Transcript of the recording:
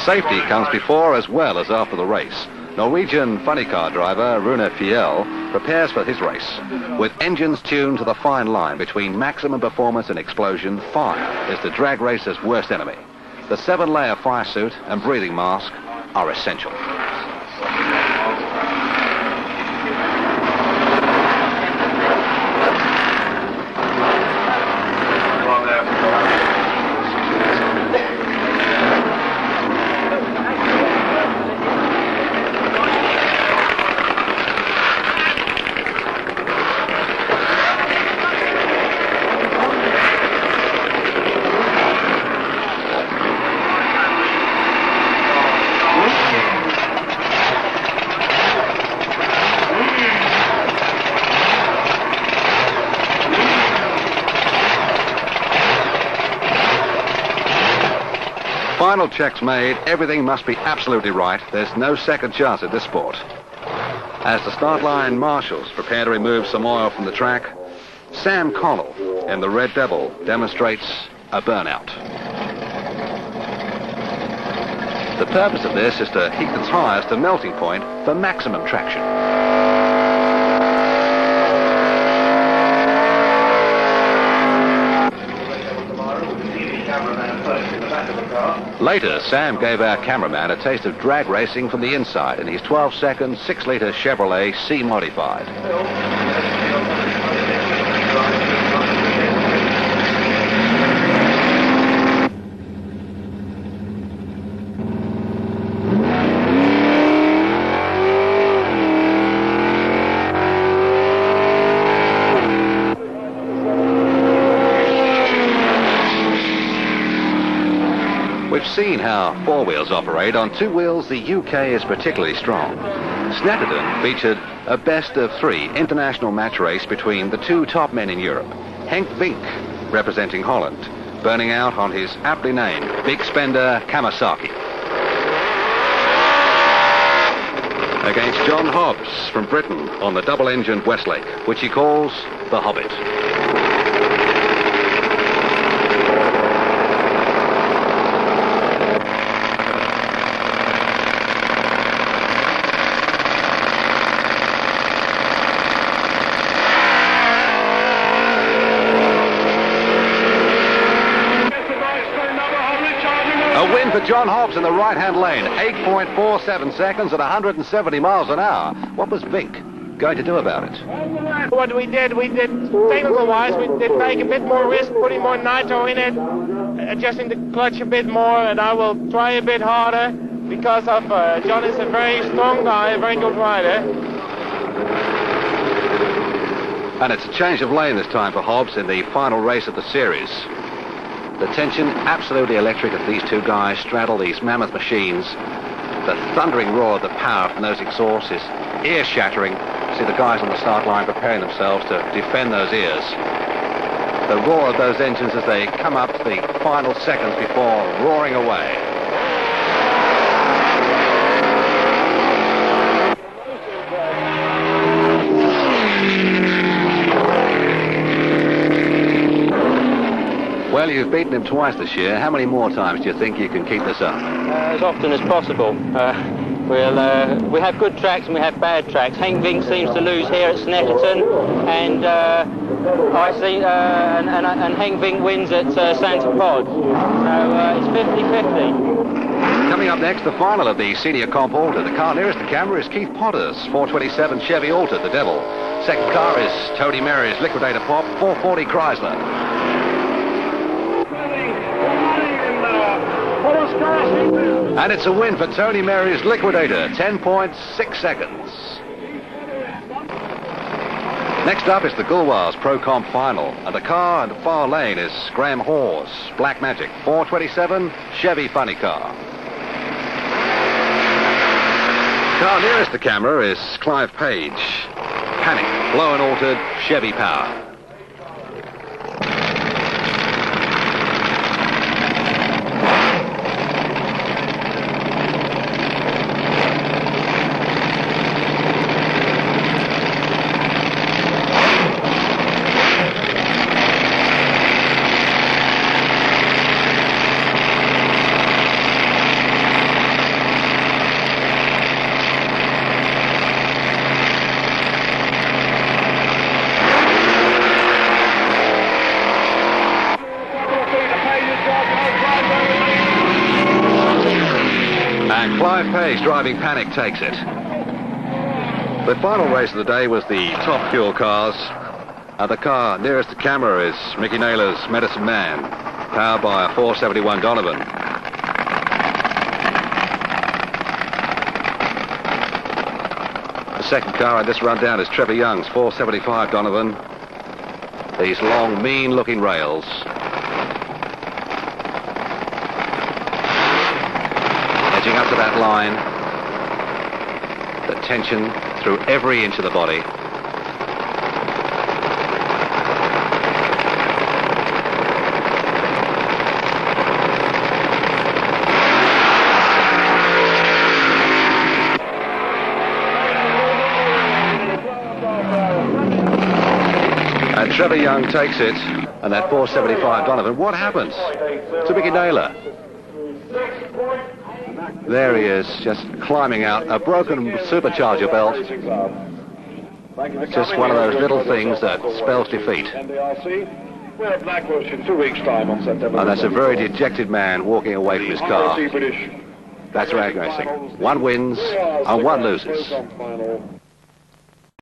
Safety comes before as well as after the race. Norwegian funny car driver Rune Fjell prepares for his race. With engines tuned to the fine line between maximum performance and explosion, fire is the drag racer's worst enemy. The 7-layer fire suit and breathing mask are essential. Final checks made, everything must be absolutely right. There's no second chance at this sport. As the start line marshals prepare to remove some oil from the track, Sam Connell in the Red Devil demonstrates a burnout. The purpose of this is to heat the tires to melting point for maximum traction. Later, Sam gave our cameraman a taste of drag racing from the inside in his 12-second, 6-litre Chevrolet C-Modified. We've seen how four wheels operate. On two wheels, the UK is particularly strong. Snetterton featured a best-of-3 international match race between the two top men in Europe. Henk Vink, representing Holland, burning out on his aptly named big spender Kawasaki. Against John Hobbs from Britain on the double-engined Westlake, which he calls the Hobbit. A win for John Hobbs in the right-hand lane, 8.47 seconds at 170 miles an hour. What was Vink going to do about it? What we did technical-wise, we did take a bit more risk, putting more nitro in it, adjusting the clutch a bit more, and I will try a bit harder because of John is a very strong guy, a very good rider. And it's a change of lane this time for Hobbs in the final race of the series. The tension absolutely electric as these two guys straddle these mammoth machines. The thundering roar of the power from those exhausts is ear-shattering. See the guys on the start line preparing themselves to defend those ears. The roar of those engines as they come up to the final seconds before roaring away. Well, you've beaten him twice this year. How many more times do you think you can keep this up? As often as possible. We have good tracks and we have bad tracks. Henk Vink seems to lose here at Snetterton, and I see, and Henk Vink wins at Santa Pod. So it's 50-50. Coming up next, the final of the senior comp Alta. The car nearest the camera is Keith Potter's 427 Chevy Alta, the Devil. Second car is Tony Mary's Liquidator Pop 440 Chrysler. And it's a win for Tony Mary's Liquidator, 10.6 seconds. Next up is the Gulwars Pro Comp Final, and the car in the far lane is Graham Hawes, Black Magic, 427 Chevy Funny Car. Car nearest the camera is Clive Page, Panic, blow and altered Chevy Power. today's driving panic takes it. The final race of the day was the top fuel cars. The car nearest the camera is Mickey Naylor's Medicine Man, powered by a 471 Donovan. The second car in this rundown is Trevor Young's 475 Donovan. These long, mean-looking rails. Edging up to that line. The tension through every inch of the body. And Trevor Young takes it, and that 475 Donovan. What happens to Mickey Naylor? There he is, just climbing out. A broken supercharger belt. Just one of those little things that spells defeat. NDRC, we're at Blackbush in 2 weeks' time on September. And that's a very dejected man walking away from his car. British. That's rag racing. One wins and one loses.